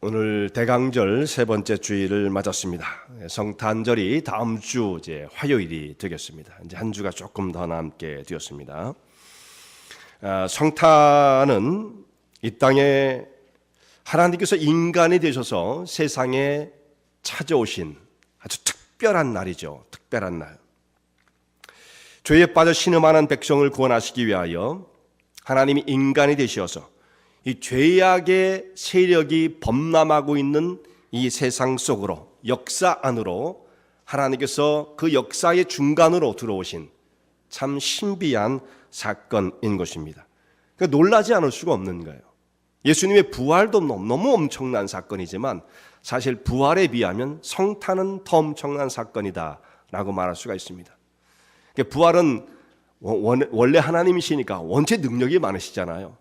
오늘 대강절 세 번째 주일을 맞았습니다. 성탄절이 다음 주 이제 화요일이 되겠습니다. 이제 한 주가 조금 더 남게 되었습니다. 성탄은 이 땅에 하나님께서 인간이 되셔서 세상에 찾아오신 아주 특별한 날이죠. 특별한 날. 죄에 빠져 신음하는 백성을 구원하시기 위하여 하나님이 인간이 되셔서 이 죄악의 세력이 범람하고 있는 이 세상 속으로, 역사 안으로 하나님께서 그 역사의 중간으로 들어오신 참 신비한 사건인 것입니다. 그러니까 놀라지 않을 수가 없는 거예요. 예수님의 부활도 너무 엄청난 사건이지만 사실 부활에 비하면 성탄은 더 엄청난 사건이다 라고 말할 수가 있습니다. 그러니까 부활은 원래 하나님이시니까 원체 능력이 많으시잖아요.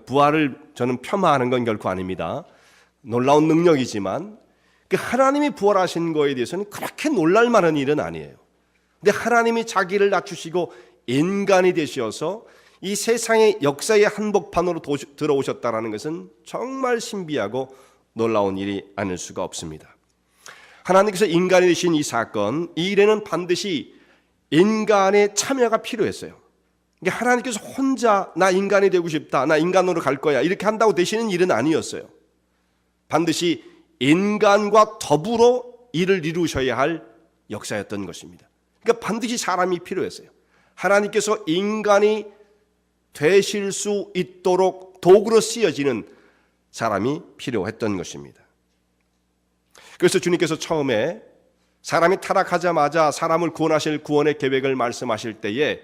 부활을 저는 폄하하는 건 결코 아닙니다. 놀라운 능력이지만 하나님이 부활하신 거에 대해서는 그렇게 놀랄 만한 일은 아니에요. 근데 하나님이 자기를 낮추시고 인간이 되셔서 이 세상의 역사의 한복판으로 들어오셨다는 것은 정말 신비하고 놀라운 일이 아닐 수가 없습니다. 하나님께서 인간이 되신 이 사건, 이 일에는 반드시 인간의 참여가 필요했어요. 하나님께서 혼자 나 인간이 되고 싶다, 나 인간으로 갈 거야 이렇게 한다고 되시는 일은 아니었어요. 반드시 인간과 더불어 일을 이루셔야 할 역사였던 것입니다. 그러니까 반드시 사람이 필요했어요. 하나님께서 인간이 되실 수 있도록 도구로 쓰여지는 사람이 필요했던 것입니다. 그래서 주님께서 처음에 사람이 타락하자마자 사람을 구원하실 구원의 계획을 말씀하실 때에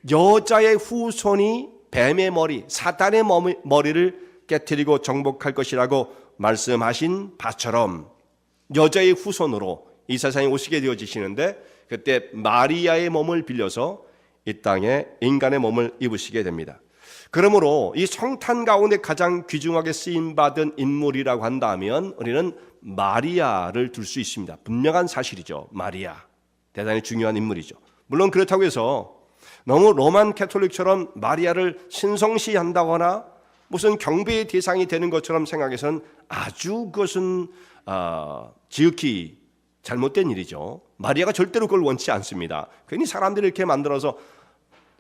여자의 후손이 뱀의 머리, 사단의 머리를 깨트리고 정복할 것이라고 말씀하신 바처럼 여자의 후손으로 이 세상에 오시게 되어지시는데 그때 마리아의 몸을 빌려서 이 땅에 인간의 몸을 입으시게 됩니다. 그러므로 이 성탄 가운데 가장 귀중하게 쓰임받은 인물이라고 한다면 우리는 마리아를 둘 수 있습니다. 분명한 사실이죠. 마리아. 대단히 중요한 인물이죠. 물론 그렇다고 해서 너무 로만 캐톨릭처럼 마리아를 신성시한다거나 무슨 경배의 대상이 되는 것처럼 생각해서는 아주 그것은 지극히 잘못된 일이죠. 마리아가 절대로 그걸 원치 않습니다. 괜히 사람들이 이렇게 만들어서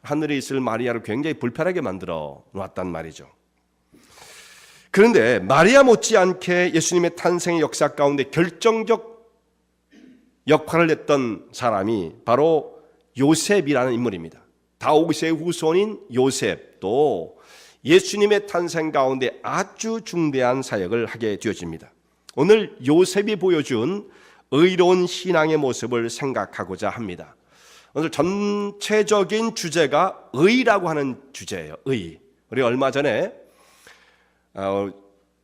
하늘에 있을 마리아를 굉장히 불편하게 만들어 놨단 말이죠. 그런데 마리아 못지않게 예수님의 탄생의 역사 가운데 결정적 역할을 했던 사람이 바로 요셉이라는 인물입니다. 다윗의 후손인 요셉도 예수님의 탄생 가운데 아주 중대한 사역을 하게 되어집니다. 오늘 요셉이 보여준 의로운 신앙의 모습을 생각하고자 합니다. 오늘 전체적인 주제가 의라고 하는 주제예요. 의. 우리 얼마 전에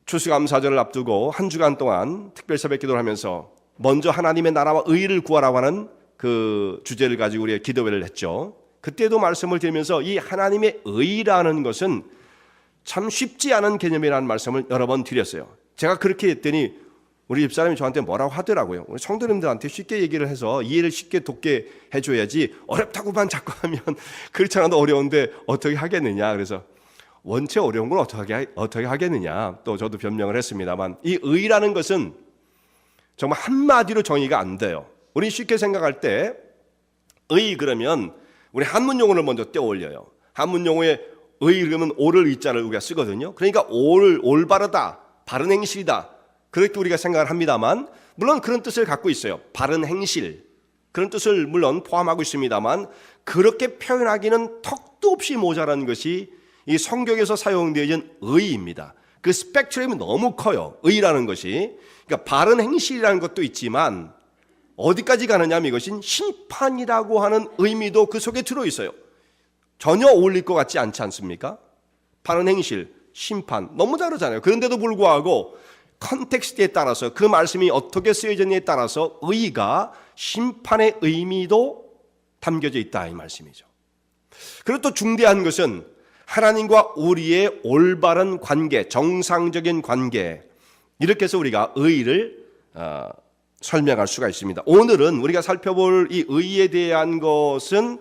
추수감사절을 앞두고 한 주간 동안 특별 새벽 기도를 하면서 먼저 하나님의 나라와 의를 구하라고 하는 그 주제를 가지고 우리가 기도회를 했죠. 그때도 말씀을 드리면서 이 하나님의 의라는 것은 참 쉽지 않은 개념이라는 말씀을 여러 번 드렸어요. 제가 그렇게 했더니 우리 집사람이 저한테 뭐라고 하더라고요. 우리 성도님들한테 쉽게 얘기를 해서 이해를 쉽게 돕게 해줘야지 어렵다고만 자꾸 하면 그렇지 않아도 어려운데 어떻게 하겠느냐. 그래서 원체 어려운 걸 어떻게 하겠느냐. 또 저도 변명을 했습니다만 이 의라는 것은 정말 한마디로 정의가 안 돼요. 우리 쉽게 생각할 때 의 그러면 우리 한문 용어를 먼저 떼어올려요. 한문 용어에 의 그러면 옳을 의자를 우리가 쓰거든요. 그러니까 올바르다, 바른 행실이다 그렇게 우리가 생각을 합니다만 물론 그런 뜻을 갖고 있어요. 바른 행실 그런 뜻을 물론 포함하고 있습니다만 그렇게 표현하기는 턱도 없이 모자란 것이 이 성경에서 사용되어진 의입니다. 그 스펙트럼이 너무 커요. 의라는 것이. 그러니까 바른 행실이라는 것도 있지만 어디까지 가느냐 하면 이것은 심판이라고 하는 의미도 그 속에 들어있어요. 전혀 어울릴 것 같지 않지 않습니까? 바른 행실, 심판 너무 다르잖아요. 그런데도 불구하고 컨텍스트에 따라서 그 말씀이 어떻게 쓰여졌느냐에 따라서 의가 심판의 의미도 담겨져 있다 이 말씀이죠. 그리고 또 중대한 것은 하나님과 우리의 올바른 관계, 정상적인 관계 이렇게 해서 우리가 의를 설명할 수가 있습니다. 오늘은 우리가 살펴볼 이 의에 대한 것은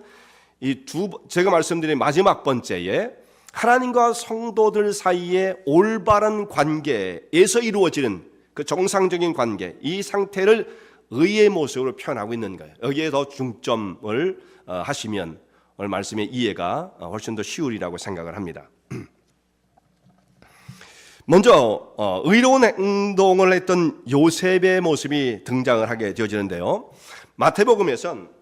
제가 말씀드린 마지막 번째에 하나님과 성도들 사이의 올바른 관계에서 이루어지는 그 정상적인 관계, 이 상태를 의의 모습으로 표현하고 있는 거예요. 여기에 더 중점을 하시면 오늘 말씀의 이해가 훨씬 더 쉬우리라고 생각을 합니다. 먼저 의로운 행동을 했던 요셉의 모습이 등장을 하게 되어지는데요. 마태복음에선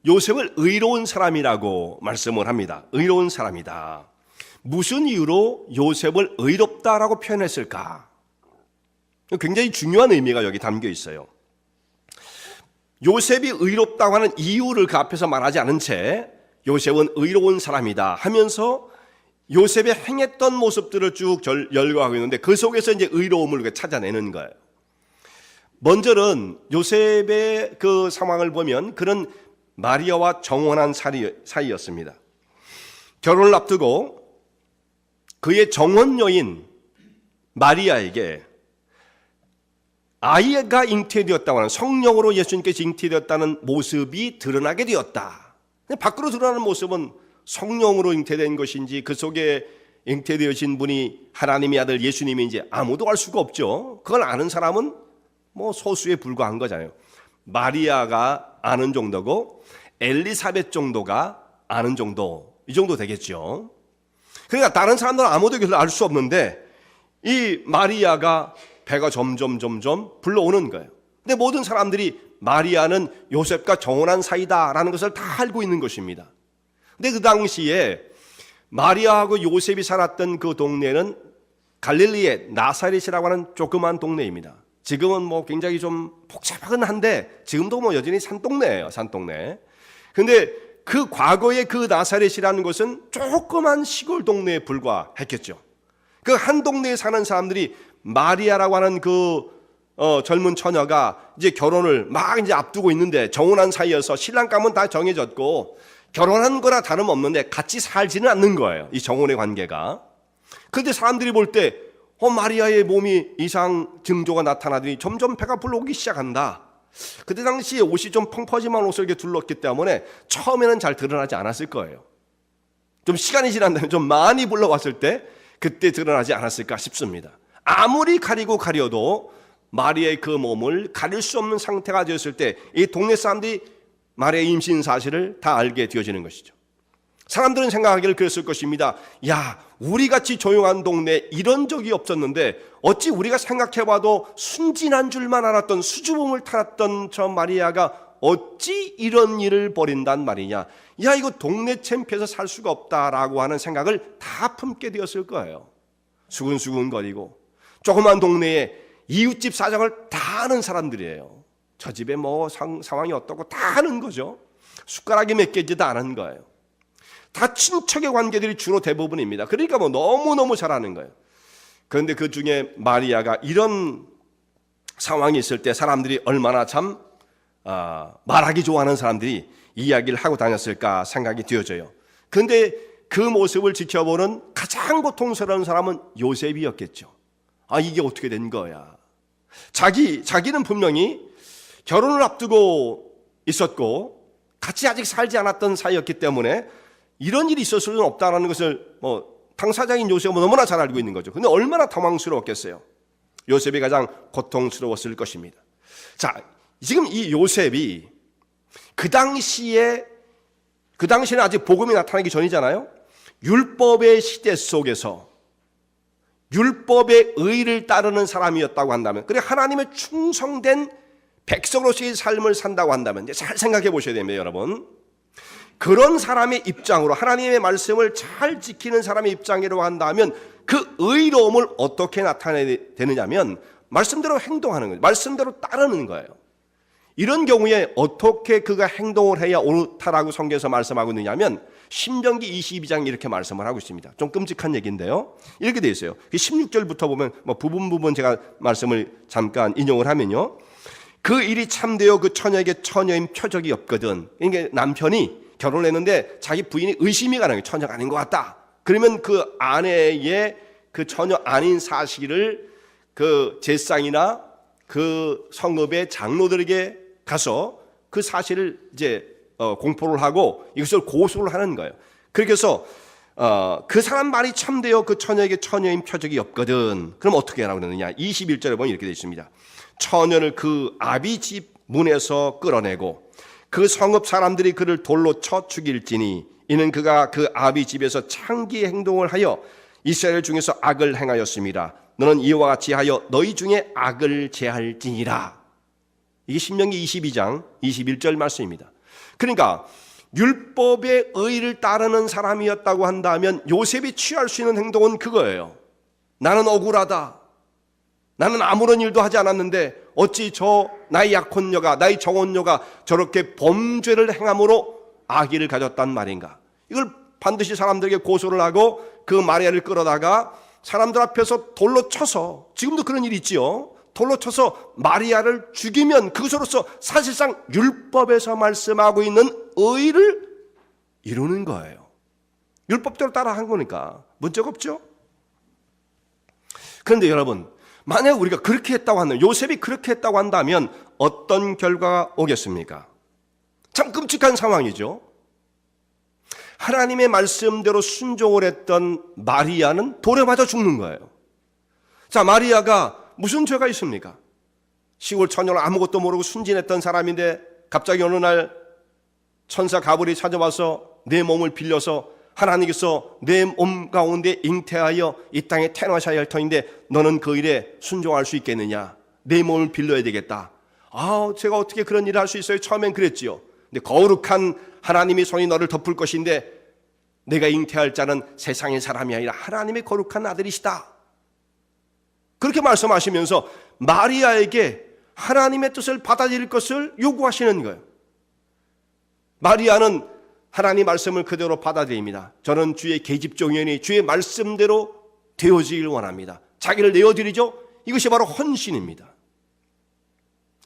요셉을 의로운 사람이라고 말씀을 합니다. 의로운 사람이다. 무슨 이유로 요셉을 의롭다라고 표현했을까? 굉장히 중요한 의미가 여기 담겨 있어요. 요셉이 의롭다고 하는 이유를 그 앞에서 말하지 않은 채 요셉은 의로운 사람이다 하면서 요셉의 행했던 모습들을 쭉 열거하고 있는데 그 속에서 이제 의로움을 찾아내는 거예요. 먼저는 요셉의 그 상황을 보면 그는 마리아와 정혼한 사이였습니다. 결혼을 앞두고 그의 정혼 여인 마리아에게 아이가 잉태되었다고 하는 성령으로 예수님께서 잉태되었다는 모습이 드러나게 되었다. 밖으로 드러나는 모습은 성령으로 잉태된 것인지 그 속에 잉태되어진 분이 하나님의 아들 예수님인지 아무도 알 수가 없죠. 그걸 아는 사람은 뭐 소수에 불과한 거잖아요. 마리아가 아는 정도고 엘리사벳 정도가 아는 정도, 이 정도 되겠죠. 그러니까 다른 사람들은 아무도 그걸 알 수 없는데 이 마리아가 배가 점점 불러오는 거예요. 근데 모든 사람들이 마리아는 요셉과 정혼한 사이다라는 것을 다 알고 있는 것입니다. 근데 그 당시에 마리아하고 요셉이 살았던 그 동네는 갈릴리의 나사렛이라고 하는 조그만 동네입니다. 지금은 뭐 굉장히 좀 복잡하긴 한데 지금도 뭐 여전히 산동네예요. 산동네. 근데 그 과거의 그 나사렛이라는 것은 조그만 시골 동네에 불과했겠죠. 그 한 동네에 사는 사람들이 마리아라고 하는 그 젊은 처녀가 이제 결혼을 막 이제 앞두고 있는데 정혼한 사이여서 신랑감은 다 정해졌고 결혼한 거나 다름없는데 같이 살지는 않는 거예요. 이 정혼의 관계가. 그런데 사람들이 볼 때 마리아의 몸이 이상 징조가 나타나더니 점점 배가 불러오기 시작한다. 그때 당시에 옷이 좀 펑퍼짐한 옷을 이렇게 둘렀기 때문에 처음에는 잘 드러나지 않았을 거예요. 좀 시간이 지난 다음에 좀 많이 불러왔을 때 그때 드러나지 않았을까 싶습니다. 아무리 가려도 마리아의 그 몸을 가릴 수 없는 상태가 되었을 때 이 동네 사람들이 마리아의 임신 사실을 다 알게 되어지는 것이죠. 사람들은 생각하기를 그랬을 것입니다. 야, 우리같이 조용한 동네 이런 적이 없었는데 어찌 우리가 생각해봐도 순진한 줄만 알았던 수줍음을 타놨던 저 마리아가 어찌 이런 일을 벌인단 말이냐. 야, 이거 동네 챔피에서 살 수가 없다라고 하는 생각을 다 품게 되었을 거예요. 수근수근거리고 조그만 동네에 이웃집 사정을 다 아는 사람들이에요. 저 집에 뭐 상황이 어떻고 다 아는 거죠. 숟가락이 몇 개인지 다 아는 거예요. 다 친척의 관계들이 주로 대부분입니다. 그러니까 뭐 너무너무 잘 아는 거예요. 그런데 그 중에 마리아가 이런 상황이 있을 때 사람들이 얼마나 참 말하기 좋아하는 사람들이 이야기를 하고 다녔을까 생각이 되어져요. 그런데 그 모습을 지켜보는 가장 고통스러운 사람은 요셉이었겠죠. 이게 어떻게 된 거야. 자기는 분명히 결혼을 앞두고 있었고 같이 아직 살지 않았던 사이였기 때문에 이런 일이 있을 수는 없다는 것을 당사자인 요셉은 너무나 잘 알고 있는 거죠. 근데 얼마나 당황스러웠겠어요. 요셉이 가장 고통스러웠을 것입니다. 자, 지금 이 요셉이 그 당시에는 아직 복음이 나타나기 전이잖아요. 율법의 시대 속에서 율법의 의를 따르는 사람이었다고 한다면, 그래 하나님의 충성된 백성으로서의 삶을 산다고 한다면 이제 잘 생각해 보셔야 됩니다, 여러분. 그런 사람의 입장으로 하나님의 말씀을 잘 지키는 사람의 입장이라고 한다면 그 의로움을 어떻게 나타내야 되느냐면 말씀대로 행동하는 거예요. 말씀대로 따르는 거예요. 이런 경우에 어떻게 그가 행동을 해야 옳다라고 성경에서 말씀하고 있느냐면 신명기 22장 이렇게 말씀을 하고 있습니다. 좀 끔찍한 얘기인데요. 이렇게 되어 있어요. 16절부터 보면 부분 제가 말씀을 잠깐 인용을 하면요. 그 일이 참되어 그 처녀에게 처녀인 표적이 없거든. 이게 남편이 결혼을 했는데 자기 부인이 의심이 가는 거예요. 처녀가 아닌 것 같다. 그러면 그 아내의 그 처녀 아닌 사실을 그 제상이나 그 성읍의 장로들에게 가서 그 사실을 이제 공포를 하고 이것을 고소를 하는 거예요. 그렇게 해서 그 사람 말이 참되어 그 처녀에게 처녀인 표적이 없거든. 그럼 어떻게 하라고 그러느냐? 21절에 보면 이렇게 되어 있습니다. 처녀를 그 아비 집 문에서 끌어내고 그 성읍 사람들이 그를 돌로 쳐 죽일지니 이는 그가 그 아비 집에서 창기의 행동을 하여 이스라엘 중에서 악을 행하였습니다. 너는 이와 같이 하여 너희 중에 악을 제할지니라. 이게 신명기 22장 21절 말씀입니다. 그러니까 율법의 의를 따르는 사람이었다고 한다면 요셉이 취할 수 있는 행동은 그거예요. 나는 억울하다. 나는 아무런 일도 하지 않았는데 어찌 저 나의 약혼녀가, 나의 정혼녀가 저렇게 범죄를 행함으로 악의를 가졌단 말인가. 이걸 반드시 사람들에게 고소를 하고 그 마리아를 끌어다가 사람들 앞에서 돌로 쳐서, 지금도 그런 일이 있지요. 돌로 쳐서 마리아를 죽이면 그것으로서 사실상 율법에서 말씀하고 있는 의를 이루는 거예요. 율법대로 따라한 거니까 문제가 없죠. 그런데 여러분, 만약 우리가 그렇게 했다고 한다면, 요셉이 그렇게 했다고 한다면 어떤 결과가 오겠습니까? 참 끔찍한 상황이죠. 하나님의 말씀대로 순종을 했던 마리아는 돌에 맞아 죽는 거예요. 자, 마리아가 무슨 죄가 있습니까? 시골 처녀로 아무것도 모르고 순진했던 사람인데 갑자기 어느 날 천사 가브리엘이 찾아와서 내 몸을 빌려서 하나님께서 내 몸 가운데 잉태하여 이 땅에 태어나셔야 할 터인데 너는 그 일에 순종할 수 있겠느냐? 내 몸을 빌려야 되겠다. 제가 어떻게 그런 일을 할 수 있어요? 처음엔 그랬지요. 근데 거룩한 하나님의 손이 너를 덮을 것인데 내가 잉태할 자는 세상의 사람이 아니라 하나님의 거룩한 아들이시다. 그렇게 말씀하시면서 마리아에게 하나님의 뜻을 받아들일 것을 요구하시는 거예요. 마리아는 하나님 말씀을 그대로 받아들입니다. 저는 주의 계집종이니 주의 말씀대로 되어지길 원합니다. 자기를 내어드리죠. 이것이 바로 헌신입니다.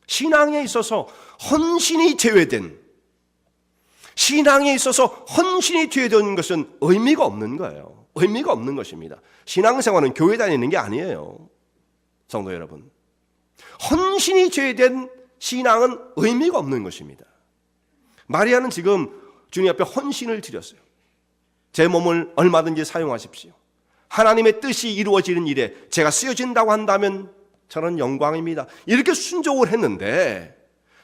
신앙에 있어서 헌신이 제외된, 신앙에 있어서 헌신이 제외된 것은 의미가 없는 거예요. 의미가 없는 것입니다. 신앙생활은 교회 다니는 게 아니에요. 성도 여러분, 헌신이 제외된 신앙은 의미가 없는 것입니다. 마리아는 지금 주님 앞에 헌신을 드렸어요. 제 몸을 얼마든지 사용하십시오. 하나님의 뜻이 이루어지는 일에 제가 쓰여진다고 한다면 저는 영광입니다. 이렇게 순종을 했는데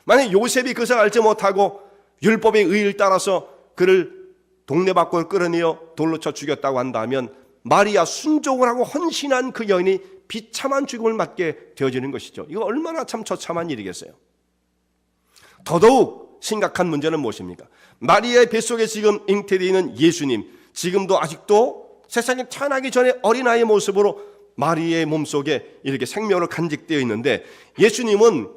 만약 요셉이 그것을 알지 못하고 율법의 의를 따라서 그를 동네 밖으로 끌어내어 돌로 쳐 죽였다고 한다면 마리아 순종을 하고 헌신한 그 여인이 비참한 죽음을 맞게 되어지는 것이죠. 이거 얼마나 참 처참한 일이겠어요. 더더욱 심각한 문제는 무엇입니까? 마리아의 뱃속에 지금 잉태되어 있는 예수님, 지금도 아직도 세상에 태어나기 전에 어린아이의 모습으로 마리아의 몸속에 이렇게 생명으로 간직되어 있는데 예수님이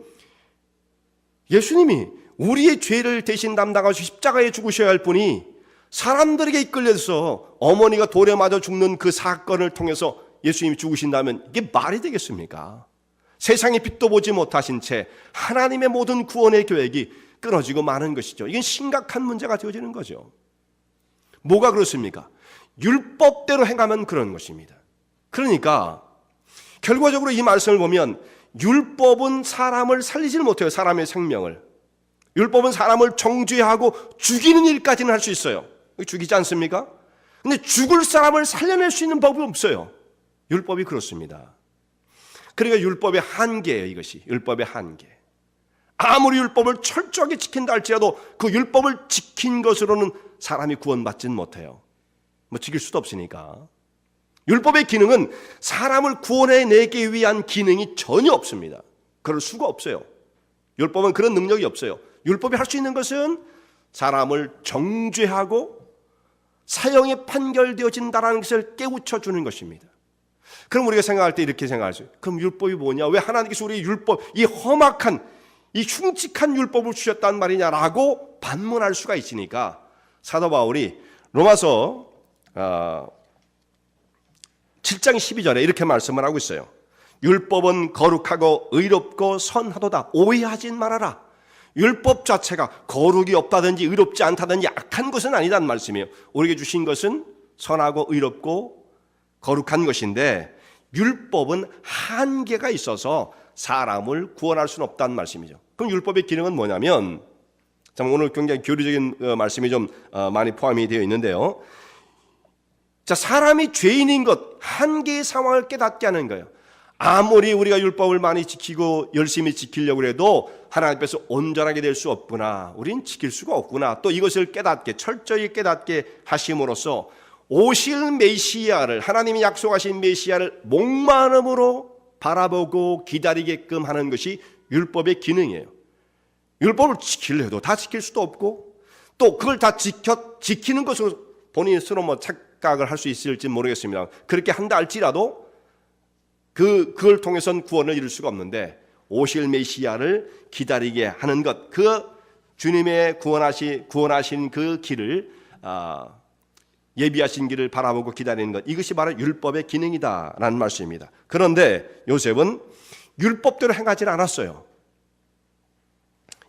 우리의 죄를 대신 담당하시고 십자가에 죽으셔야 할 분이 사람들에게 이끌려서 어머니가 돌에 맞아 죽는 그 사건을 통해서 예수님이 죽으신다면 이게 말이 되겠습니까? 세상의 빛도 보지 못하신 채 하나님의 모든 구원의 계획이 끊어지고 마는 것이죠. 이건 심각한 문제가 되어지는 거죠. 뭐가 그렇습니까? 율법대로 행하면 그런 것입니다. 그러니까 결과적으로 이 말씀을 보면 율법은 사람을 살리지는 못해요. 사람의 생명을. 율법은 사람을 정죄하고 죽이는 일까지는 할 수 있어요. 죽이지 않습니까? 근데 죽을 사람을 살려낼 수 있는 법은 없어요. 율법이 그렇습니다. 그러니까 율법의 한계예요. 이것이 율법의 한계. 아무리 율법을 철저하게 지킨다 할지라도 그 율법을 지킨 것으로는 사람이 구원받지는 못해요. 지킬 수도 없으니까. 율법의 기능은 사람을 구원해내기 위한 기능이 전혀 없습니다. 그럴 수가 없어요. 율법은 그런 능력이 없어요. 율법이 할 수 있는 것은 사람을 정죄하고 사형에 판결되어진다는 것을 깨우쳐 주는 것입니다. 그럼 우리가 생각할 때 이렇게 생각할 수 있어요. 그럼 율법이 뭐냐? 왜 하나님께서 우리 율법, 이 험악한, 이 흉측한 율법을 주셨단 말이냐라고 반문할 수가 있으니까 사도 바울이 로마서 7장 12절에 이렇게 말씀을 하고 있어요. 율법은 거룩하고 의롭고 선하도다. 오해하지 말아라. 율법 자체가 거룩이 없다든지 의롭지 않다든지 악한 것은 아니란 말씀이에요. 우리에게 주신 것은 선하고 의롭고 거룩한 것인데 율법은 한계가 있어서 사람을 구원할 수는 없다는 말씀이죠. 그럼 율법의 기능은 뭐냐면 참 오늘 굉장히 교리적인 말씀이 좀 많이 포함이 되어 있는데요. 자, 사람이 죄인인 것, 한계의 상황을 깨닫게 하는 거예요. 아무리 우리가 율법을 많이 지키고 열심히 지키려고 해도 하나님 앞에서 온전하게 될 수 없구나. 우린 지킬 수가 없구나. 또 이것을 깨닫게, 철저히 깨닫게 하심으로써 오실 메시아를, 하나님이 약속하신 메시아를 목마름으로 바라보고 기다리게끔 하는 것이 율법의 기능이에요. 율법을 지키려 해도 다 지킬 수도 없고, 또 그걸 다 지키는 것으로 본인 스스로 뭐 착각을 할 수 있을지 모르겠습니다. 그렇게 한다 할지라도 그걸 통해서는 구원을 이룰 수가 없는데, 오실 메시아를 기다리게 하는 것, 그 주님의 구원하신 그 길을 예비하신 길을 바라보고 기다리는 것, 이것이 바로 율법의 기능이다라는 말씀입니다. 그런데 요셉은 율법대로 행하지 않았어요.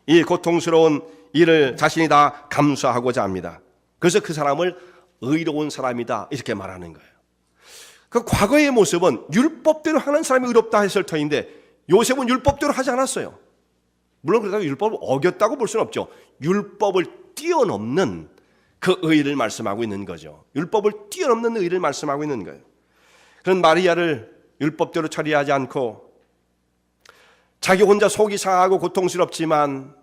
이 고통스러운 일을 자신이 다 감수하고자 합니다. 그래서 그 사람을 의로운 사람이다 이렇게 말하는 거예요. 그 과거의 모습은 율법대로 하는 사람이 의롭다 했을 터인데, 요셉은 율법대로 하지 않았어요. 물론 그렇다고 율법을 어겼다고 볼 수는 없죠. 율법을 뛰어넘는 그 의를 말씀하고 있는 거죠. 율법을 뛰어넘는 의를 말씀하고 있는 거예요. 그런 마리아를 율법대로 처리하지 않고 자기 혼자 속이 상하고 고통스럽지만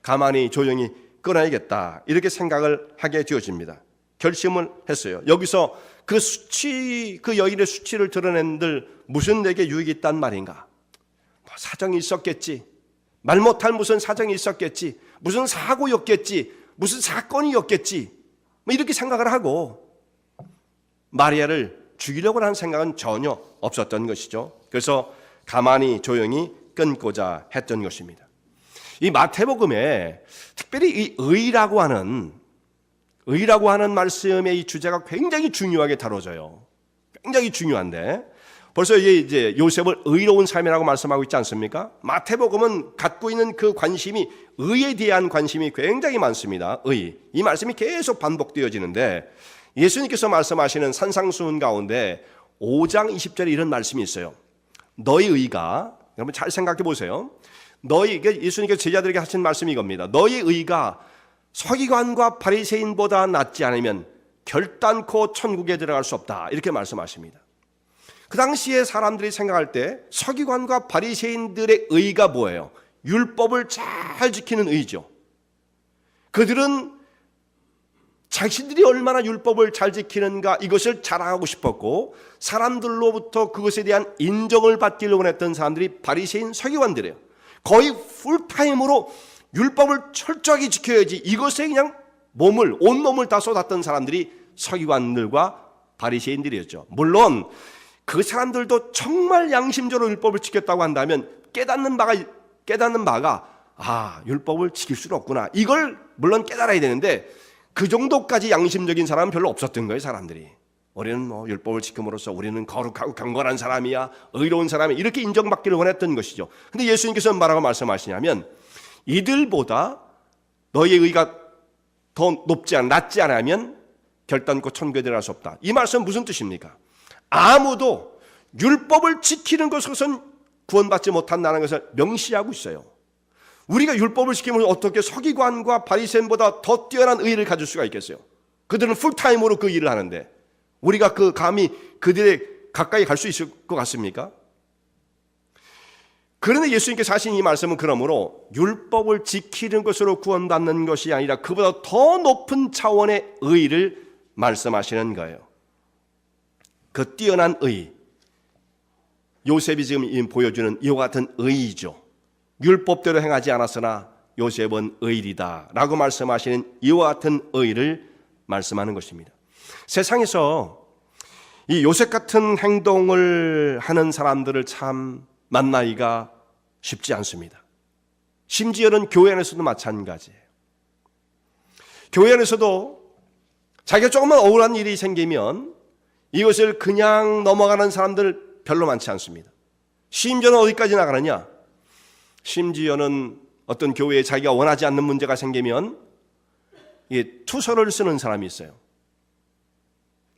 가만히 조용히 끊어야겠다 이렇게 생각을 하게 되어집니다. 결심을 했어요. 여기서 그 수치, 그 여인의 수치를 드러낸들 무슨 내게 유익이 있단 말인가? 뭐 사정이 있었겠지. 말 못할 무슨 사정이 있었겠지. 무슨 사고였겠지. 무슨 사건이었겠지. 뭐 이렇게 생각을 하고 마리아를 죽이려고 하는 생각은 전혀 없었던 것이죠. 그래서 가만히 조용히 끊고자 했던 것입니다. 이 마태복음에 특별히 이 의라고 하는 말씀의 이 주제가 굉장히 중요하게 다뤄져요. 굉장히 중요한데 벌써 이제 요셉을 의로운 삶이라고 말씀하고 있지 않습니까? 마태복음은 갖고 있는 그 관심이, 의에 대한 관심이 굉장히 많습니다. 의. 이 말씀이 계속 반복되어지는데 예수님께서 말씀하시는 산상수훈 가운데 5장 20절에 이런 말씀이 있어요. 너희 의가, 여러분 잘 생각해 보세요. 예수님께서 제자들에게 하신 말씀이 이겁니다. 너희 의가 서기관과 바리새인보다 낫지 않으면 결단코 천국에 들어갈 수 없다. 이렇게 말씀하십니다. 그 당시에 사람들이 생각할 때 서기관과 바리새인들의 의가 뭐예요? 율법을 잘 지키는 의죠. 그들은 자신들이 얼마나 율법을 잘 지키는가 이것을 자랑하고 싶었고, 사람들로부터 그것에 대한 인정을 받기를 원했던 사람들이 바리새인 서기관들이에요. 거의 풀타임으로 율법을 철저하게 지켜야지, 이것에 그냥 온몸을 다 쏟았던 사람들이 서기관들과 바리새인들이었죠. 물론 그 사람들도 정말 양심적으로 율법을 지켰다고 한다면 깨닫는 바가 율법을 지킬 수는 없구나, 이걸 물론 깨달아야 되는데 그 정도까지 양심적인 사람은 별로 없었던 거예요. 사람들이 우리는 율법을 지킴으로써 우리는 거룩하고 경건한 사람이야, 의로운 사람이야, 이렇게 인정받기를 원했던 것이죠. 근데 예수님께서는 뭐라고 말씀하시냐면, 이들보다 너희의 의가 더 낫지 않으면 결단코 천국에 들어갈 수 없다. 이 말씀은 무슨 뜻입니까? 아무도 율법을 지키는 것으로선 구원받지 못한다는 것을 명시하고 있어요. 우리가 율법을 지키면서 어떻게 서기관과 바리새인보다 더 뛰어난 의를 가질 수가 있겠어요? 그들은 풀타임으로 그 일을 하는데 우리가 감히 그들의 가까이 갈 수 있을 것 같습니까? 그런데 예수님께서 하신 이 말씀은 그러므로 율법을 지키는 것으로 구원받는 것이 아니라 그보다 더 높은 차원의 의를 말씀하시는 거예요. 그 뛰어난 의, 요셉이 지금 보여주는 이와 같은 의이죠. 율법대로 행하지 않았으나 요셉은 의리다 라고 말씀하시는 이와 같은 의를 말씀하는 것입니다. 세상에서 이 요셉 같은 행동을 하는 사람들을 참 만나기가 쉽지 않습니다. 심지어는 교회 안에서도 마찬가지예요. 교회 안에서도 자기가 조금만 억울한 일이 생기면 이것을 그냥 넘어가는 사람들 별로 많지 않습니다. 심지어는 어디까지 나가느냐? 심지어는 어떤 교회에 자기가 원하지 않는 문제가 생기면 투서를 쓰는 사람이 있어요.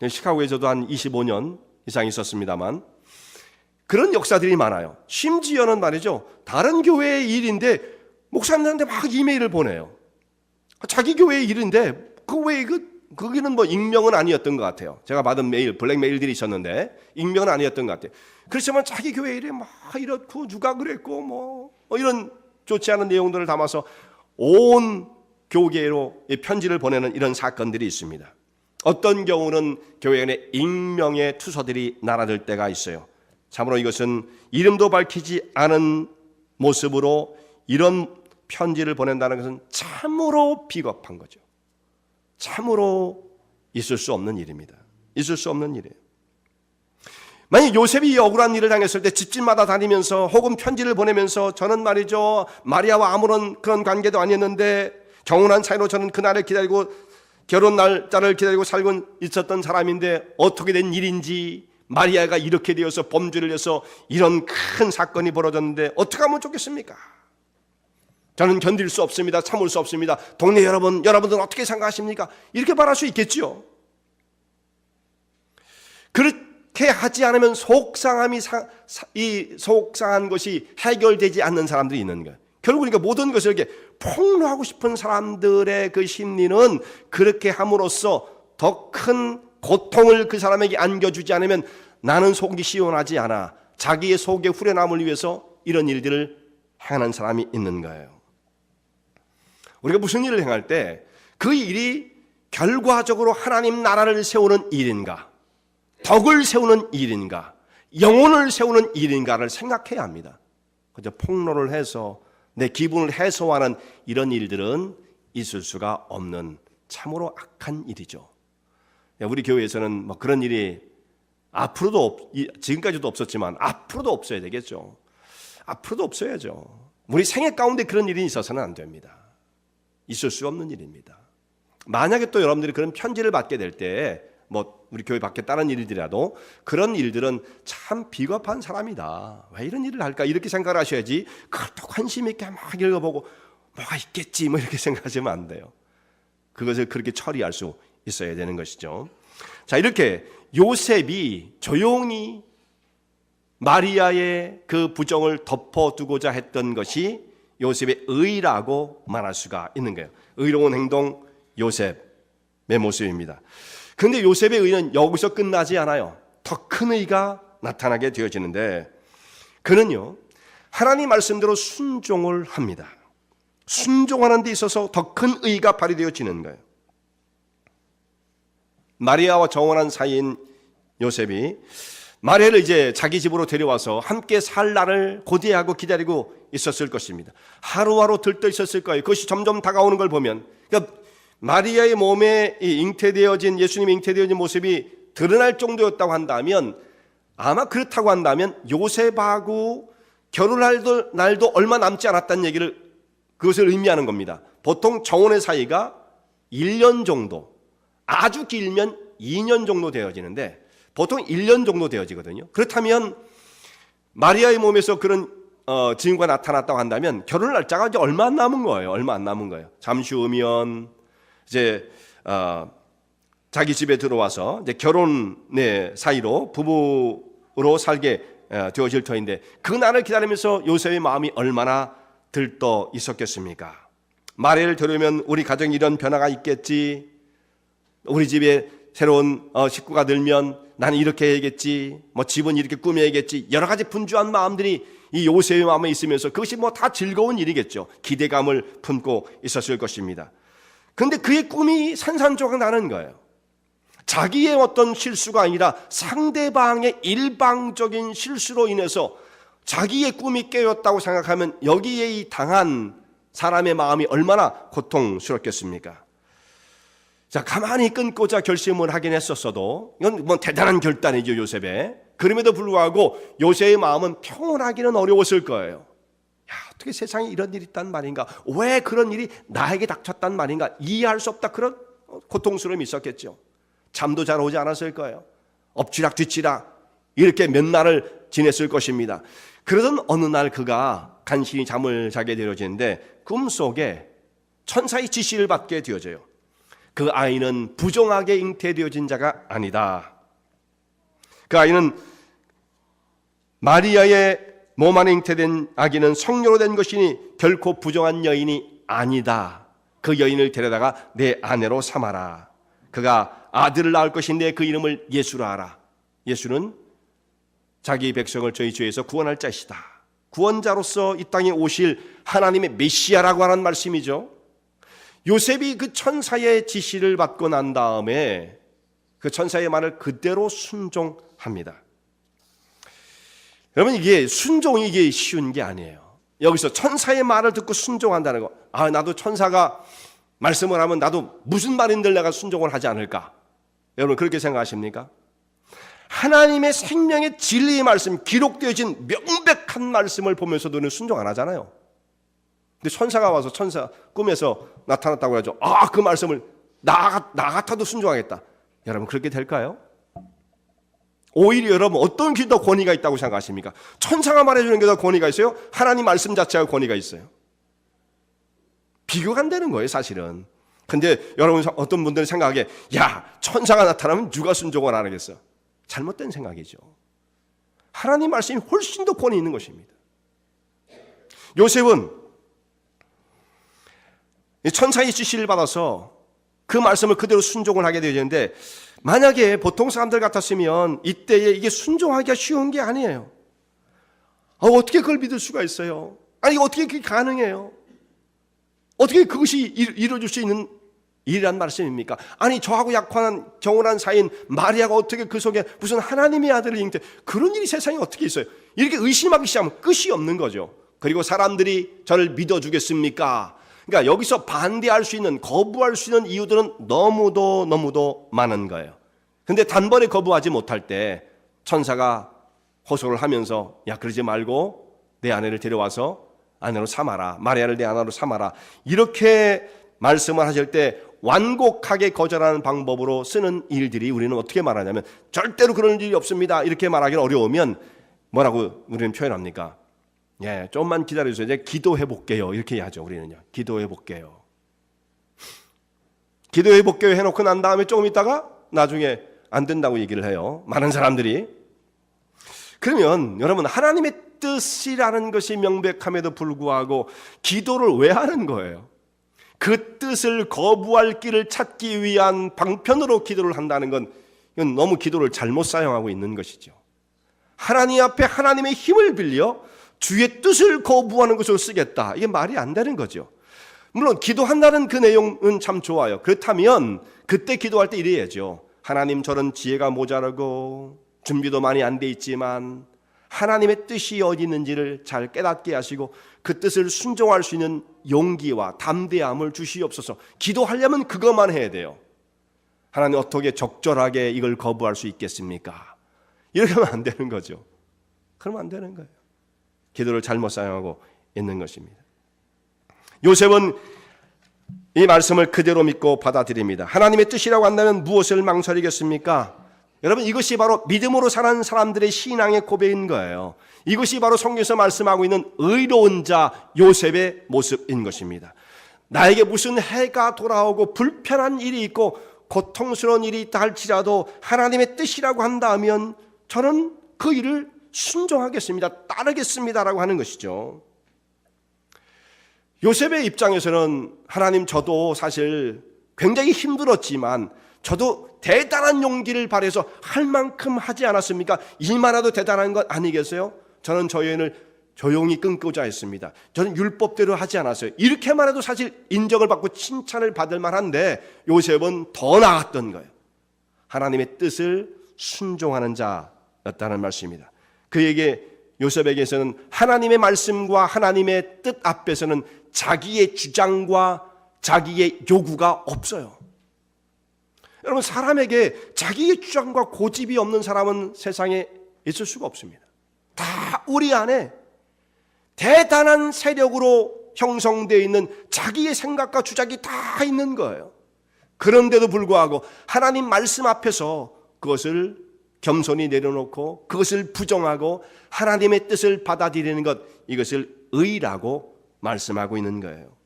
시카고에서도 한 25년 이상 있었습니다만 그런 역사들이 많아요. 심지어는 말이죠, 다른 교회의 일인데 목사님들한테 막 이메일을 보내요. 자기 교회의 일인데 거기는 뭐 익명은 아니었던 것 같아요. 제가 받은 메일, 블랙 메일들이 있었는데 익명은 아니었던 것 같아요. 그렇지만 자기 교회 일에 막 이렇고 누가 그랬고 뭐 이런 좋지 않은 내용들을 담아서 온 교계로 편지를 보내는 이런 사건들이 있습니다. 어떤 경우는 교회 안에 익명의 투서들이 날아들 때가 있어요. 참으로 이것은 이름도 밝히지 않은 모습으로 이런 편지를 보낸다는 것은 참으로 비겁한 거죠. 참으로 있을 수 없는 일입니다. 있을 수 없는 일이에요. 만약 요셉이 억울한 일을 당했을 때 집집마다 다니면서 혹은 편지를 보내면서 저는 말이죠, 마리아와 아무런 그런 관계도 아니었는데 경운한 사이로 저는 그날을 기다리고 결혼 날짜를 기다리고 살고 있었던 사람인데 어떻게 된 일인지, 마리아가 이렇게 되어서 범죄를 해서 이런 큰 사건이 벌어졌는데 어떻게 하면 좋겠습니까? 저는 견딜 수 없습니다. 참을 수 없습니다. 동네 여러분들은 어떻게 생각하십니까? 이렇게 말할 수 있겠죠. 그렇게 하지 않으면 속상한 것이 해결되지 않는 사람들이 있는 거예요. 결국 그러니까 모든 것을 이렇게 폭로하고 싶은 사람들의 그 심리는 그렇게 함으로써 더 큰 고통을 그 사람에게 안겨주지 않으면 나는 속이 시원하지 않아. 자기의 속의 후련함을 위해서 이런 일들을 행하는 사람이 있는 거예요. 우리가 무슨 일을 행할 때 그 일이 결과적으로 하나님 나라를 세우는 일인가, 덕을 세우는 일인가, 영혼을 세우는 일인가를 생각해야 합니다. 그저 폭로를 해서 내 기분을 해소하는 이런 일들은 있을 수가 없는 참으로 악한 일이죠. 우리 교회에서는 뭐 그런 일이 지금까지도 없었지만 앞으로도 없어야 되겠죠. 앞으로도 없어야죠. 우리 생애 가운데 그런 일이 있어서는 안 됩니다. 있을 수 없는 일입니다. 만약에 또 여러분들이 그런 편지를 받게 될 때 뭐 우리 교회 밖에 다른 일이라도 그런 일들은 참 비겁한 사람이다. 왜 이런 일을 할까? 이렇게 생각을 하셔야지. 그것도 관심 있게 막 읽어보고 뭐가 있겠지 뭐 이렇게 생각하시면 안 돼요. 그것을 그렇게 처리할 수 있어야 되는 것이죠. 자, 이렇게 요셉이 조용히 마리아의 그 부정을 덮어두고자 했던 것이 요셉의 의라고 말할 수가 있는 거예요. 의로운 행동 요셉의 모습입니다. 그런데 요셉의 의는 여기서 끝나지 않아요. 더 큰 의가 나타나게 되어지는데 그는요, 하나님 말씀대로 순종을 합니다. 순종하는 데 있어서 더 큰 의가 발휘되어지는 거예요. 마리아와 정혼한 사이인 요셉이 마리아를 이제 자기 집으로 데려와서 함께 살 날을 고대하고 기다리고 있었을 것입니다. 하루하루 들떠 있었을 거예요. 그것이 점점 다가오는 걸 보면, 그러니까 마리아의 몸에 잉태되어진, 예수님이 잉태되어진 모습이 드러날 정도였다고 한다면, 아마 그렇다고 한다면 요셉하고 결혼할 날도 얼마 남지 않았다는 얘기를, 그것을 의미하는 겁니다. 보통 정혼의 사이가 1년 정도, 아주 길면 2년 정도 되어지는데 보통 1년 정도 되어지거든요. 그렇다면 마리아의 몸에서 그런 징후가 나타났다고 한다면 결혼 날짜가 이제 얼마 안 남은 거예요. 얼마 안 남은 거예요. 잠시 후면 이제 자기 집에 들어와서 이제 결혼의 사이로 부부로 살게 되어질 터인데 그 날을 기다리면서 요셉의 마음이 얼마나 들떠 있었겠습니까? 마리아를 데려오면 우리 가정에 이런 변화가 있겠지. 우리 집에 새로운 식구가 늘면 나는 이렇게 해야겠지, 뭐 집은 이렇게 꾸며야겠지, 여러 가지 분주한 마음들이 이 요셉의 마음에 있으면서 그것이 뭐 다 즐거운 일이겠죠. 기대감을 품고 있었을 것입니다. 그런데 그의 꿈이 산산조각 나는 거예요. 자기의 어떤 실수가 아니라 상대방의 일방적인 실수로 인해서 자기의 꿈이 깨었다고 생각하면 여기에 이 당한 사람의 마음이 얼마나 고통스럽겠습니까? 자, 가만히 끊고자 결심을 하긴 했었어도 이건 뭐 대단한 결단이죠, 요셉의. 그럼에도 불구하고 요셉의 마음은 평온하기는 어려웠을 거예요. 야, 어떻게 세상에 이런 일이 있단 말인가? 왜 그런 일이 나에게 닥쳤단 말인가? 이해할 수 없다, 그런 고통스러움이 있었겠죠. 잠도 잘 오지 않았을 거예요. 엎치락 뒤치락 이렇게 몇 날을 지냈을 것입니다. 그러던 어느 날 그가 간신히 잠을 자게 되어지는데 꿈속에 천사의 지시를 받게 되어져요. 그 아이는 부정하게 잉태되어진 자가 아니다. 그 아이는 마리아의 몸 안에 잉태된 아기는 성녀로 된 것이니 결코 부정한 여인이 아니다. 그 여인을 데려다가 내 아내로 삼아라. 그가 아들을 낳을 것인데 그 이름을 예수라 하라. 예수는 자기 백성을 저희 죄에서 구원할 자이시다. 구원자로서 이 땅에 오실 하나님의 메시아라고 하는 말씀이죠. 요셉이 그 천사의 지시를 받고 난 다음에 그 천사의 말을 그대로 순종합니다. 여러분, 이게 순종이 이게 쉬운 게 아니에요. 여기서 천사의 말을 듣고 순종한다는 거. 나도 천사가 말씀을 하면 나도 무슨 말인들 내가 순종을 하지 않을까? 여러분 그렇게 생각하십니까? 하나님의 생명의 진리의 말씀, 기록되어진 명백한 말씀을 보면서도 우리는 순종 안 하잖아요. 근데 천사가 와서 천사 꿈에서 나타났다고 하죠. 그 말씀을 나 같아도 순종하겠다. 여러분 그렇게 될까요? 오히려 여러분 어떤 게 더 권위가 있다고 생각하십니까? 천사가 말해주는 게 더 권위가 있어요? 하나님 말씀 자체가 권위가 있어요? 비교가 안 되는 거예요 사실은. 근데 여러분 어떤 분들은 생각하기에 천사가 나타나면 누가 순종을 안 하겠어? 잘못된 생각이죠. 하나님 말씀이 훨씬 더 권위 있는 것입니다. 요셉은 천사의 지시를 받아서 그 말씀을 그대로 순종을 하게 되었는데, 만약에 보통 사람들 같았으면 이때에 이게 순종하기가 쉬운 게 아니에요. 어떻게 그걸 믿을 수가 있어요? 아니 어떻게 그게 가능해요? 어떻게 그것이 이루어질 수 있는 일이란 말씀입니까? 아니 저하고 약혼한 경혼한 사이인 마리아가 어떻게 그 속에 무슨 하나님의 아들을 잉태, 그런 일이 세상에 어떻게 있어요? 이렇게 의심하기 시작하면 끝이 없는 거죠. 그리고 사람들이 저를 믿어주겠습니까? 그러니까 여기서 반대할 수 있는, 거부할 수 있는 이유들은 너무도 많은 거예요. 근데 단번에 거부하지 못할 때 천사가 호소를 하면서 그러지 말고 내 아내를 데려와서 아내로 삼아라. 마리아를 내 아내로 삼아라. 이렇게 말씀을 하실 때 완곡하게 거절하는 방법으로 쓰는 일들이 우리는 어떻게 말하냐면, 절대로 그런 일이 없습니다. 이렇게 말하기는 어려우면 뭐라고 우리는 표현합니까? 조금만 기다려주세요. 이제 기도해 볼게요. 이렇게 하죠. 우리는요. 기도해 볼게요. 기도해 볼게요 해놓고 난 다음에 조금 있다가 나중에 안 된다고 얘기를 해요. 많은 사람들이. 그러면 여러분, 하나님의 뜻이라는 것이 명백함에도 불구하고 기도를 왜 하는 거예요? 그 뜻을 거부할 길을 찾기 위한 방편으로 기도를 한다는 건, 이건 너무 기도를 잘못 사용하고 있는 것이죠. 하나님 앞에 하나님의 힘을 빌려 주의 뜻을 거부하는 것으로 쓰겠다. 이게 말이 안 되는 거죠. 물론 기도한다는 그 내용은 참 좋아요. 그렇다면 그때 기도할 때 이래야죠. 하나님, 저는 지혜가 모자라고 준비도 많이 안 돼 있지만 하나님의 뜻이 어디 있는지를 잘 깨닫게 하시고 그 뜻을 순종할 수 있는 용기와 담대함을 주시옵소서. 기도하려면 그것만 해야 돼요. 하나님, 어떻게 적절하게 이걸 거부할 수 있겠습니까? 이렇게 하면 안 되는 거죠. 그러면 안 되는 거예요. 기도를 잘못 사용하고 있는 것입니다. 요셉은 이 말씀을 그대로 믿고 받아들입니다. 하나님의 뜻이라고 한다면 무엇을 망설이겠습니까? 여러분, 이것이 바로 믿음으로 사는 사람들의 신앙의 고백인 거예요. 이것이 바로 성경에서 말씀하고 있는 의로운 자 요셉의 모습인 것입니다. 나에게 무슨 해가 돌아오고 불편한 일이 있고 고통스러운 일이 있다 할지라도 하나님의 뜻이라고 한다면 저는 그 일을 순종하겠습니다. 따르겠습니다라고 하는 것이죠. 요셉의 입장에서는 하나님, 저도 사실 굉장히 힘들었지만 저도 대단한 용기를 발휘해서 할 만큼 하지 않았습니까? 이만하도 대단한 것 아니겠어요? 저는 저 여인을 조용히 끊고자 했습니다. 저는 율법대로 하지 않았어요. 이렇게만 해도 사실 인정을 받고 칭찬을 받을 만한데 요셉은 더 나았던 거예요. 하나님의 뜻을 순종하는 자였다는 말씀입니다. 그에게, 요셉에게서는 하나님의 말씀과 하나님의 뜻 앞에서는 자기의 주장과 자기의 요구가 없어요. 여러분, 사람에게 자기의 주장과 고집이 없는 사람은 세상에 있을 수가 없습니다. 다 우리 안에 대단한 세력으로 형성되어 있는 자기의 생각과 주장이 다 있는 거예요. 그런데도 불구하고 하나님 말씀 앞에서 그것을 겸손히 내려놓고 그것을 부정하고 하나님의 뜻을 받아들이는 것, 이것을 의라고 말씀하고 있는 거예요.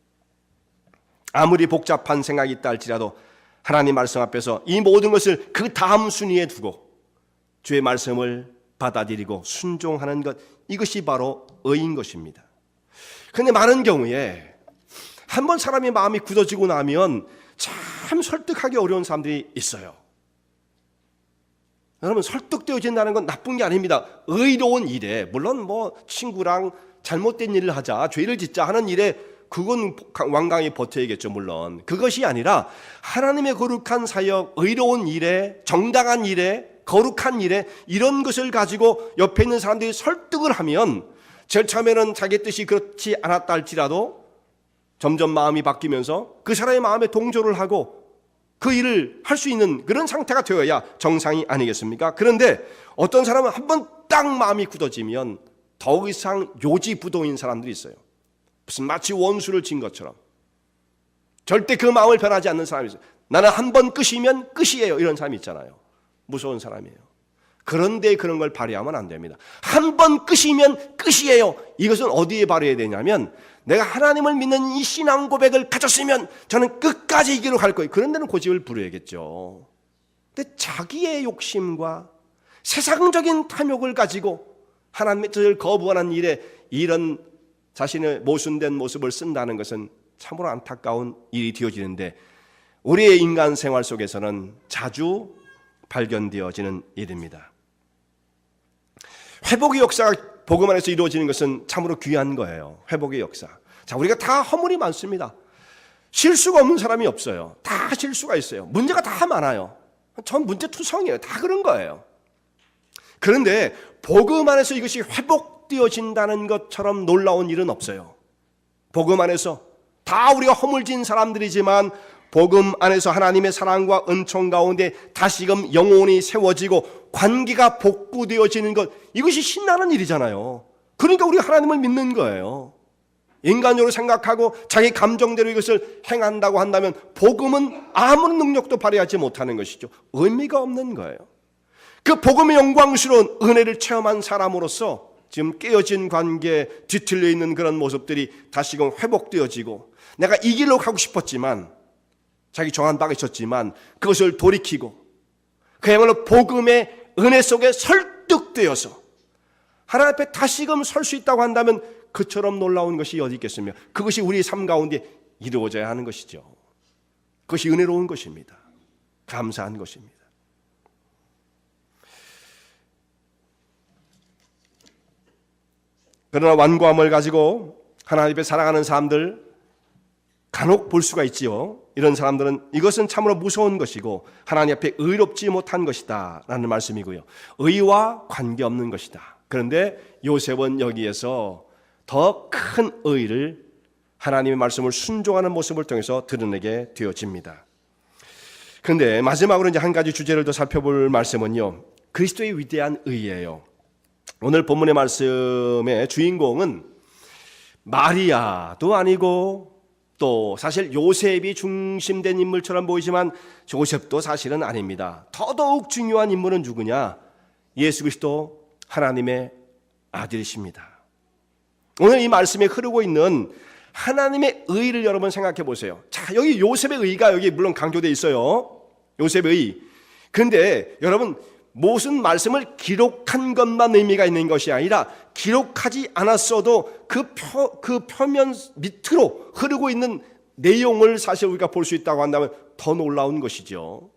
아무리 복잡한 생각이 있다 할지라도 하나님 말씀 앞에서 이 모든 것을 그 다음 순위에 두고 주의 말씀을 받아들이고 순종하는 것, 이것이 바로 의인 것입니다. 그런데 많은 경우에 한번 사람의 마음이 굳어지고 나면 참 설득하기 어려운 사람들이 있어요. 여러분, 설득되어진다는 건 나쁜 게 아닙니다. 의로운 일에, 물론 뭐 친구랑 잘못된 일을 하자, 죄를 짓자 하는 일에 그건 완강히 버텨야겠죠. 물론 그것이 아니라 하나님의 거룩한 사역, 의로운 일에, 정당한 일에, 거룩한 일에 이런 것을 가지고 옆에 있는 사람들이 설득을 하면 제일 처음에는 자기 뜻이 그렇지 않았다 할지라도 점점 마음이 바뀌면서 그 사람의 마음에 동조를 하고 그 일을 할 수 있는 그런 상태가 되어야 정상이 아니겠습니까? 그런데 어떤 사람은 한번 딱 마음이 굳어지면 더 이상 요지부동인 사람들이 있어요. 무슨 마치 원수를 진 것처럼 절대 그 마음을 변하지 않는 사람이 있어요. 나는 한번 끝이면 끝이에요. 이런 사람이 있잖아요. 무서운 사람이에요. 그런데 그런 걸 발휘하면 안 됩니다. 한번 끝이면 끝이에요. 이것은 어디에 발휘해야 되냐면 내가 하나님을 믿는 이 신앙 고백을 가졌으면 저는 끝까지 이 길로 갈 거예요. 그런 데는 고집을 부려야겠죠. 근데 자기의 욕심과 세상적인 탐욕을 가지고 하나님의 뜻을 거부하는 일에 이런 자신의 모순된 모습을 쓴다는 것은 참으로 안타까운 일이 되어지는데 우리의 인간 생활 속에서는 자주 발견되어지는 일입니다. 회복의 역사가 복음 안에서 이루어지는 것은 참으로 귀한 거예요. 회복의 역사. 자, 우리가 다 허물이 많습니다. 실수가 없는 사람이 없어요. 다 실수가 있어요. 문제가 다 많아요. 전 문제투성이에요. 다 그런 거예요. 그런데 복음 안에서 이것이 회복되어진다는 것처럼 놀라운 일은 없어요. 복음 안에서 다 우리가 허물진 사람들이지만 복음 안에서 하나님의 사랑과 은총 가운데 다시금 영혼이 세워지고 관계가 복구되어지는 것, 이것이 신나는 일이잖아요. 그러니까 우리가 하나님을 믿는 거예요. 인간적으로 생각하고 자기 감정대로 이것을 행한다고 한다면 복음은 아무런 능력도 발휘하지 못하는 것이죠. 의미가 없는 거예요. 그 복음의 영광스러운 은혜를 체험한 사람으로서 지금 깨어진 관계에 뒤틀려 있는 그런 모습들이 다시금 회복되어지고 내가 이 길로 가고 싶었지만 자기 정한 바가 있었지만 그것을 돌이키고 그야말로 복음의 은혜 속에 설득되어서 하나님 앞에 다시금 설 수 있다고 한다면 그처럼 놀라운 것이 어디 있겠으며 그것이 우리 삶 가운데 이루어져야 하는 것이죠. 그것이 은혜로운 것입니다. 감사한 것입니다. 그러나 완고함을 가지고 하나님 앞에 살아가는 사람들 간혹 볼 수가 있지요. 이런 사람들은 이것은 참으로 무서운 것이고 하나님 앞에 의롭지 못한 것이다 라는 말씀이고요. 의와 관계없는 것이다. 그런데 요셉은 여기에서 더 큰 의를 하나님의 말씀을 순종하는 모습을 통해서 드러내게 되어집니다. 그런데 마지막으로 이제 한 가지 주제를 더 살펴볼 말씀은요. 그리스도의 위대한 의예요. 오늘 본문의 말씀의 주인공은 마리아도 아니고 또 사실 요셉이 중심된 인물처럼 보이지만 요셉도 사실은 아닙니다. 더더욱 중요한 인물은 누구냐? 예수 그리스도 하나님의 아들이십니다. 오늘 이 말씀에 흐르고 있는 하나님의 의를 여러분 생각해 보세요. 자, 여기 요셉의 의가 여기 물론 강조되어 있어요. 요셉의 의. 그런데 여러분 무슨 말씀을 기록한 것만 의미가 있는 것이 아니라 기록하지 않았어도 그 표면 밑으로 흐르고 있는 내용을 사실 우리가 볼 수 있다고 한다면 더 놀라운 것이죠.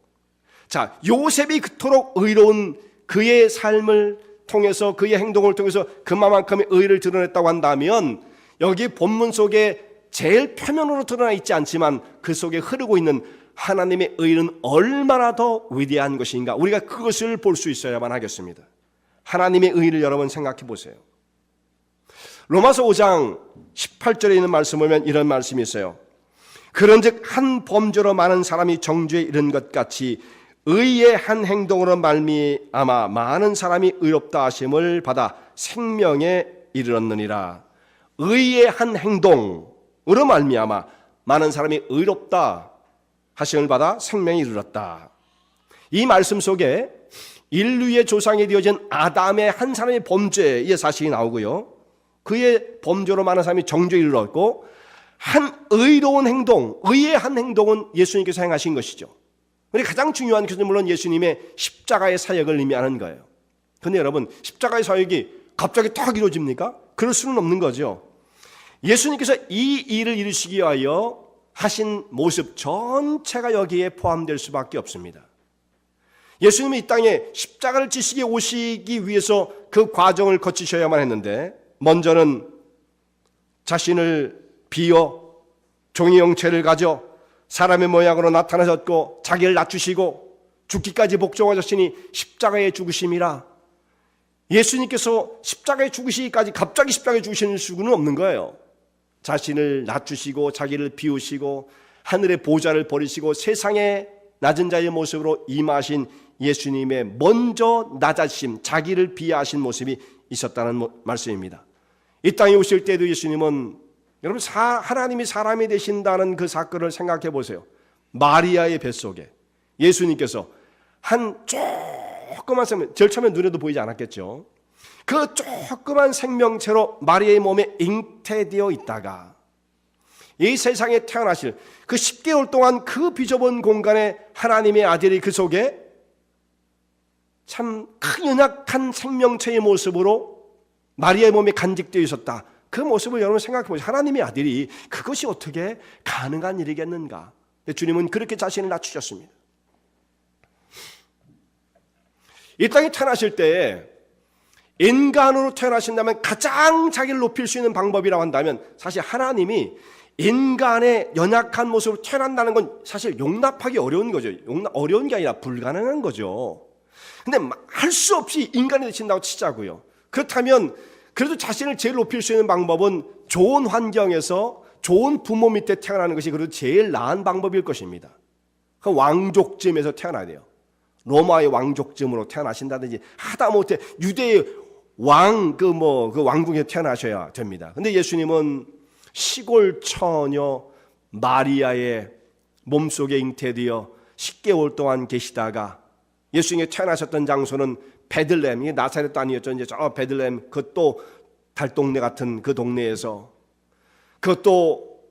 자, 요셉이 그토록 의로운 그의 삶을 통해서 그의 행동을 통해서 그만큼의 의를 드러냈다고 한다면 여기 본문 속에 제일 표면으로 드러나 있지 않지만 그 속에 흐르고 있는 하나님의 의는 얼마나 더 위대한 것인가 우리가 그것을 볼 수 있어야만 하겠습니다. 하나님의 의를 여러분 생각해 보세요. 로마서 5장 18절에 있는 말씀을 보면 이런 말씀이 있어요. 그런즉 한 범죄로 많은 사람이 정죄에 이른 것 같이 의의 한 행동으로 말미암아 많은 사람이 의롭다 하심을 받아 생명에 이르렀느니라. 의의 한 행동으로 말미암아 많은 사람이 의롭다 하심을 받아 생명에 이르렀다. 이 말씀 속에 인류의 조상이 되어진 아담의 한 사람의 범죄의 사실이 나오고요. 그의 범죄로 많은 사람이 정죄에 이르렀고 한 의로운 행동, 의의 한 행동은 예수님께서 행하신 것이죠. 그런데 가장 중요한 것은 물론 예수님의 십자가의 사역을 의미하는 거예요. 그런데 여러분 십자가의 사역이 갑자기 딱 이루어집니까? 그럴 수는 없는 거죠. 예수님께서 이 일을 이루시기 위하여 하신 모습 전체가 여기에 포함될 수밖에 없습니다. 예수님이 이 땅에 십자가를 지시기 오시기 위해서 그 과정을 거치셔야만 했는데, 먼저는 자신을 비어 종의 형체를 가져 사람의 모양으로 나타나셨고 자기를 낮추시고 죽기까지 복종하셨으니 십자가에 죽으심이라. 예수님께서 십자가에 죽으시기까지 갑자기 십자가에 죽으시는 수는 없는 거예요. 자신을 낮추시고 자기를 비우시고 하늘의 보좌를 버리시고 세상의 낮은 자의 모습으로 임하신 예수님의 먼저 낮아심, 자기를 비하하신 모습이 있었다는 말씀입니다. 이 땅에 오실 때도 예수님은, 여러분, 하나님이 사람이 되신다는 그 사건을 생각해 보세요. 마리아의 뱃속에 예수님께서 한 조그만 생명, 제일 처음에 눈에도 보이지 않았겠죠. 그 조그만 생명체로 마리아의 몸에 잉태되어 있다가 이 세상에 태어나실 그 10개월 동안 그 비좁은 공간에 하나님의 아들이 그 속에 참 큰 연약한 생명체의 모습으로 마리아의 몸에 간직되어 있었다. 그 모습을 여러분 생각해 보세요. 하나님의 아들이 그것이 어떻게 가능한 일이겠는가. 주님은 그렇게 자신을 낮추셨습니다. 이 땅에 태어나실 때 인간으로 태어나신다면 가장 자기를 높일 수 있는 방법이라고 한다면, 사실 하나님이 인간의 연약한 모습으로 태어난다는 건 사실 용납하기 어려운 거죠. 어려운 게 아니라 불가능한 거죠. 근데 할 수 없이 인간이 되신다고 치자고요. 그렇다면 그래도 자신을 제일 높일 수 있는 방법은 좋은 환경에서 좋은 부모 밑에 태어나는 것이 그래도 제일 나은 방법일 것입니다. 그 왕족쯤에서 태어나야 돼요. 로마의 왕족쯤으로 태어나신다든지 하다못해 유대의 그 왕궁에 태어나셔야 됩니다. 근데 예수님은 시골 처녀 마리아의 몸속에 잉태되어 10개월 동안 계시다가, 예수님이 태어나셨던 장소는 베들레헴, 이게 나사렛도 아니었죠. 이제 저 베들레헴, 그것도 달동네 같은 그 동네에서, 그것도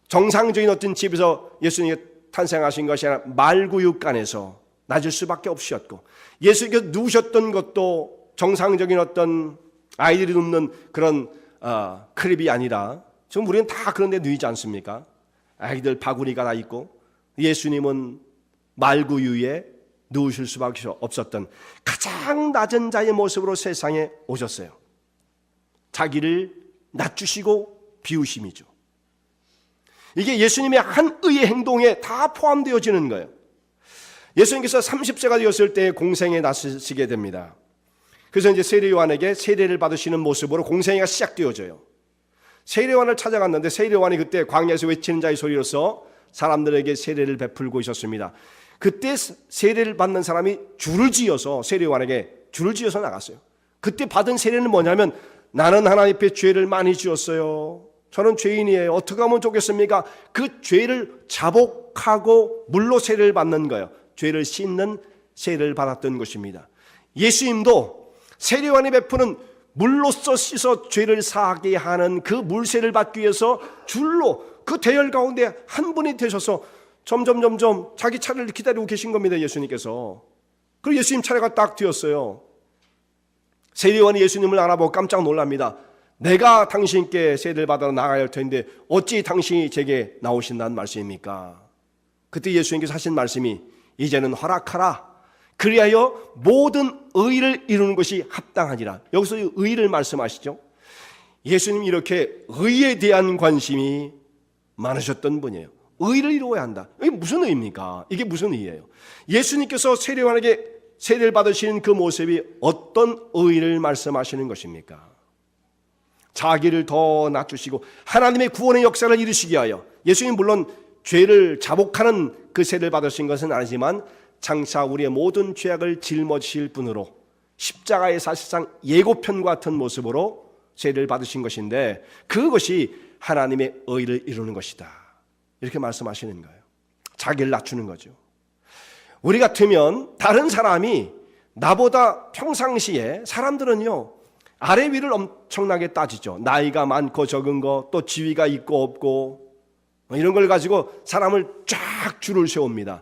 정상적인 어떤 집에서 예수님이 탄생하신 것이 아니라 말구육간에서 낮을 수밖에 없으셨고, 예수님께서 누우셨던 것도 정상적인 어떤 아이들이 눕는 그런 크립이 아니라, 지금 우리는 다 그런 데 누이지 않습니까? 아이들 바구니가 다 있고, 예수님은 말구유에 누우실 수밖에 없었던 가장 낮은 자의 모습으로 세상에 오셨어요. 자기를 낮추시고 비우심이죠. 이게 예수님의 한 의의 행동에 다 포함되어지는 거예요. 예수님께서 30세가 되었을 때 공생에 나서시게 됩니다. 그래서 이제 세례 요한에게 세례를 받으시는 모습으로 공생애가 시작되어져요. 세례 요한을 찾아갔는데 세례 요한이 그때 광야에서 외치는 자의 소리로서 사람들에게 세례를 베풀고 있었습니다. 그때 세례를 받는 사람이 줄을 지어서 세례 요한에게 줄을 지어서 나갔어요. 그때 받은 세례는 뭐냐면, 나는 하나님 앞에 죄를 많이 지었어요. 저는 죄인이에요. 어떻게 하면 좋겠습니까? 그 죄를 자복하고 물로 세례를 받는 거예요. 죄를 씻는 세례를 받았던 것입니다. 예수님도 세례 요한이 베푸는 물로써 씻어 죄를 사하게 하는 그 물세를 받기 위해서 줄로 그 대열 가운데 한 분이 되셔서 점점 자기 차례를 기다리고 계신 겁니다. 예수님께서. 그리고 예수님 차례가 딱 되었어요. 세례 요한이 예수님을 알아보고 깜짝 놀랍니다. 내가 당신께 세례를 받아 나가야 할 텐데 어찌 당신이 제게 나오신다는 말씀입니까? 그때 예수님께서 하신 말씀이, 이제는 허락하라. 그리하여 모든 의를 이루는 것이 합당하니라. 여기서 의를 말씀하시죠. 예수님이 이렇게 의에 대한 관심이 많으셨던 분이에요. 의를 이루어야 한다. 이게 무슨 의입니까? 이게 무슨 의예요? 예수님께서 세례 요한에게 세례를 받으시는 그 모습이 어떤 의를 말씀하시는 것입니까? 자기를 더 낮추시고 하나님의 구원의 역사를 이루시기 위하여, 예수님 물론 죄를 자복하는 그 세례를 받으신 것은 아니지만 장차 우리의 모든 죄악을 짊어지실 분으로 십자가의 사실상 예고편 같은 모습으로 세례를 받으신 것인데, 그것이 하나님의 의를 이루는 것이다. 이렇게 말씀하시는 거예요. 자기를 낮추는 거죠. 우리 같으면 다른 사람이 나보다 평상시에, 사람들은요 아래 위를 엄청나게 따지죠. 나이가 많고 적은 거, 또 지위가 있고 없고, 이런 걸 가지고 사람을 쫙 줄을 세웁니다.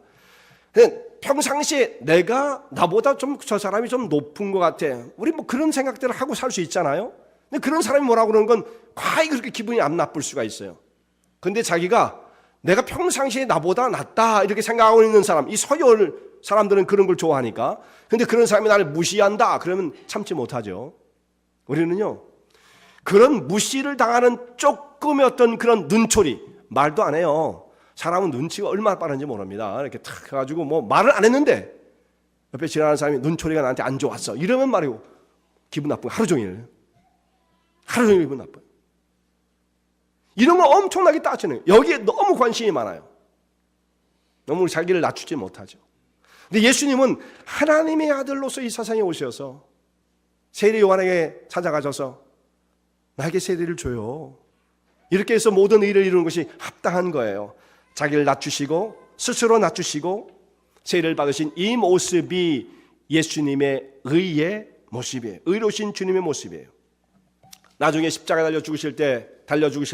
평상시에 내가 나보다 좀 저 사람이 좀 높은 것 같아, 우리 뭐 그런 생각들을 하고 살 수 있잖아요. 근데 그런 사람이 뭐라고 그러는 건 과히 그렇게 기분이 안 나쁠 수가 있어요. 근데 자기가 내가 평상시에 나보다 낫다 이렇게 생각하고 있는 사람, 이 서열 사람들은 그런 걸 좋아하니까. 근데 그런 사람이 나를 무시한다 그러면 참지 못하죠. 우리는요, 그런 무시를 당하는 조금의 어떤 그런 눈초리, 말도 안 해요. 사람은 눈치가 얼마나 빠른지 모릅니다. 이렇게 탁 해가지고 뭐 말을 안 했는데 옆에 지나가는 사람이 눈초리가 나한테 안 좋았어 이러면 말이고 기분 나쁘고 하루 종일 기분 나빠요. 이런 거 엄청나게 따지는 거예요. 여기에 너무 관심이 많아요. 너무 자기를 낮추지 못하죠. 근데 예수님은 하나님의 아들로서 이 세상에 오셔서 세례 요한에게 찾아가셔서 나에게 세례를 줘요. 이렇게 해서 모든 의를 이루는 것이 합당한 거예요. 자기를 낮추시고 스스로 낮추시고 세례를 받으신 이 모습이 예수님의 의의 모습이에요. 의로우신 주님의 모습이에요. 나중에 십자가 달려 죽으실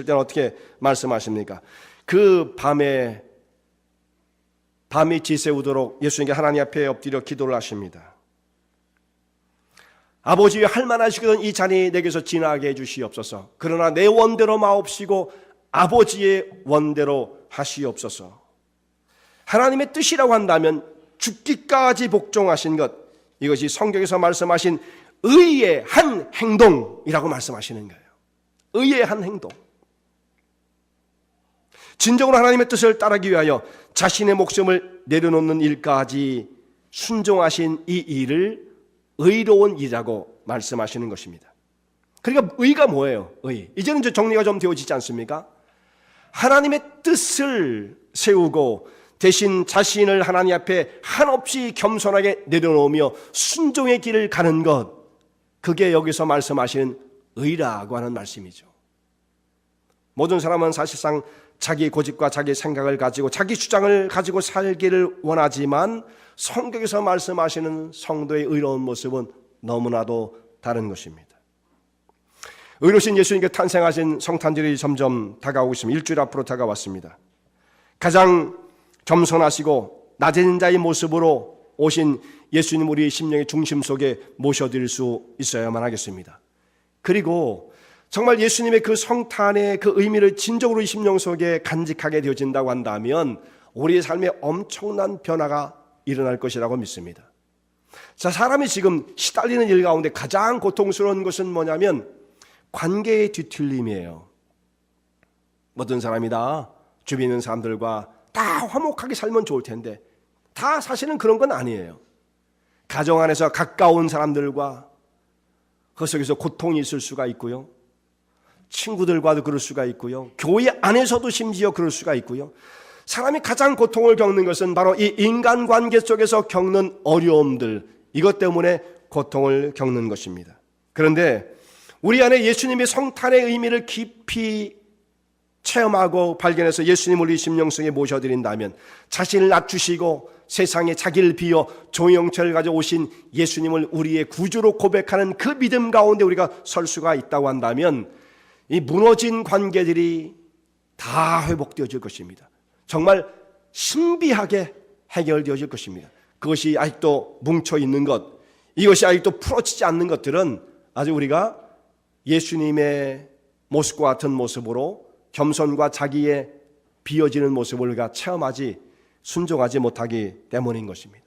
때는 어떻게 말씀하십니까? 그 밤이 지새우도록 예수님께 하나님 앞에 엎드려 기도를 하십니다. 아버지여, 할 만하시거든 이 잔이 내게서 지나게 해주시옵소서. 그러나 내 원대로 마옵시고 아버지의 원대로 하시옵소서. 하나님의 뜻이라고 한다면 죽기까지 복종하신 것, 이것이 성경에서 말씀하신 의의 한 행동이라고 말씀하시는 거예요. 의의 한 행동. 진정으로 하나님의 뜻을 따르기 위하여 자신의 목숨을 내려놓는 일까지 순종하신 이 일을 의로운 일이라고 말씀하시는 것입니다. 그러니까 의가 뭐예요? 의. 이제는 이제 정리가 좀 되어지지 않습니까? 하나님의 뜻을 세우고 대신 자신을 하나님 앞에 한없이 겸손하게 내려놓으며 순종의 길을 가는 것, 그게 여기서 말씀하시는 의라고 하는 말씀이죠. 모든 사람은 사실상 자기 고집과 자기 생각을 가지고 자기 주장을 가지고 살기를 원하지만 성경에서 말씀하시는 성도의 의로운 모습은 너무나도 다른 것입니다. 의로우신 예수님께 탄생하신 성탄절이 점점 다가오고 있습니다. 일주일 앞으로 다가왔습니다. 가장 겸손하시고 낮은 자의 모습으로 오신 예수님, 우리 심령의 중심 속에 모셔드릴 수 있어야만 하겠습니다. 그리고 정말 예수님의 그 성탄의 그 의미를 진정으로 이 심령 속에 간직하게 되어진다고 한다면 우리의 삶에 엄청난 변화가 일어날 것이라고 믿습니다. 자, 사람이 지금 시달리는 일 가운데 가장 고통스러운 것은 뭐냐면 관계의 뒤틀림이에요. 모든 사람이 다 주변에 있는 사람들과 다 화목하게 살면 좋을 텐데 다 사실은 그런 건 아니에요. 가정 안에서 가까운 사람들과 그 속에서 고통이 있을 수가 있고요. 친구들과도 그럴 수가 있고요. 교회 안에서도 심지어 그럴 수가 있고요. 사람이 가장 고통을 겪는 것은 바로 이 인간관계 속에서 겪는 어려움들, 이것 때문에 고통을 겪는 것입니다. 그런데 우리 안에 예수님의 성탄의 의미를 깊이 체험하고 발견해서 예수님을 우리 심령 속에 모셔드린다면 자신을 낮추시고 세상에 자기를 비워 종영체를 가져 오신 예수님을 우리의 구주로 고백하는 그 믿음 가운데 우리가 설 수가 있다고 한다면 이 무너진 관계들이 다 회복되어질 것입니다. 정말 신비하게 해결되어질 것입니다. 그것이 아직도 뭉쳐있는 것, 이것이 아직도 풀어지지 않는 것들은 아직 우리가 예수님의 모습과 같은 모습으로 겸손과 자기의 비어지는 모습을 우리가 체험하지 순종하지 못하기 때문인 것입니다.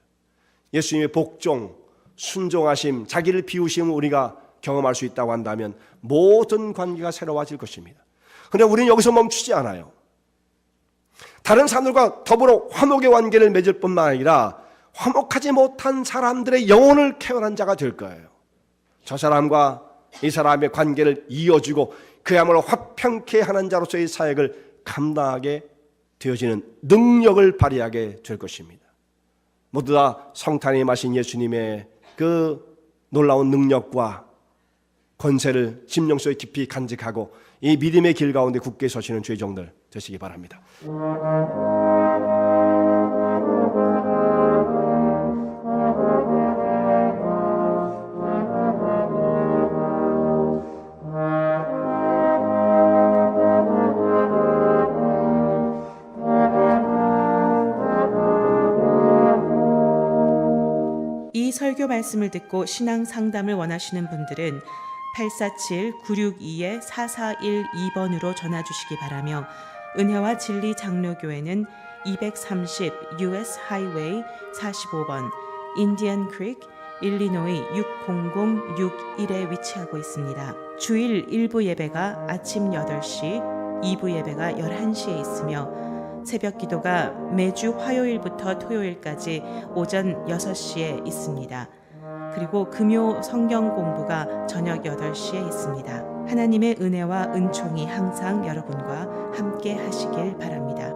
예수님의 복종, 순종하심, 자기를 비우심을 우리가 경험할 수 있다고 한다면 모든 관계가 새로워질 것입니다. 그런데 우리는 여기서 멈추지 않아요. 다른 사람들과 더불어 화목의 관계를 맺을 뿐만 아니라 화목하지 못한 사람들의 영혼을 케어한 자가 될 거예요. 저 사람과 이 사람의 관계를 이어주고 그야말로 화평케 하는 자로서의 사역을 감당하게 되어지는 능력을 발휘하게 될 것입니다. 모두 다 성탄에 임하신 예수님의 그 놀라운 능력과 권세를 심령 속에 깊이 간직하고 이 믿음의 길 가운데 굳게 서시는 주의 종들 되시기 바랍니다. 이 설교 말씀을 듣고 신앙 상담을 원하시는 분들은 847-962-4412번으로 전화 주시기 바라며 은혜와 진리 장로교회는 230 US 하이웨이 45번 인디언 크릭 일리노이 60061에 위치하고 있습니다. 주일 1부 예배가 아침 8시, 2부 예배가 11시에 있으며 새벽 기도가 매주 화요일부터 토요일까지 오전 6시에 있습니다. 그리고 금요 성경 공부가 저녁 8시에 있습니다. 하나님의 은혜와 은총이 항상 여러분과 함께 하시길 바랍니다.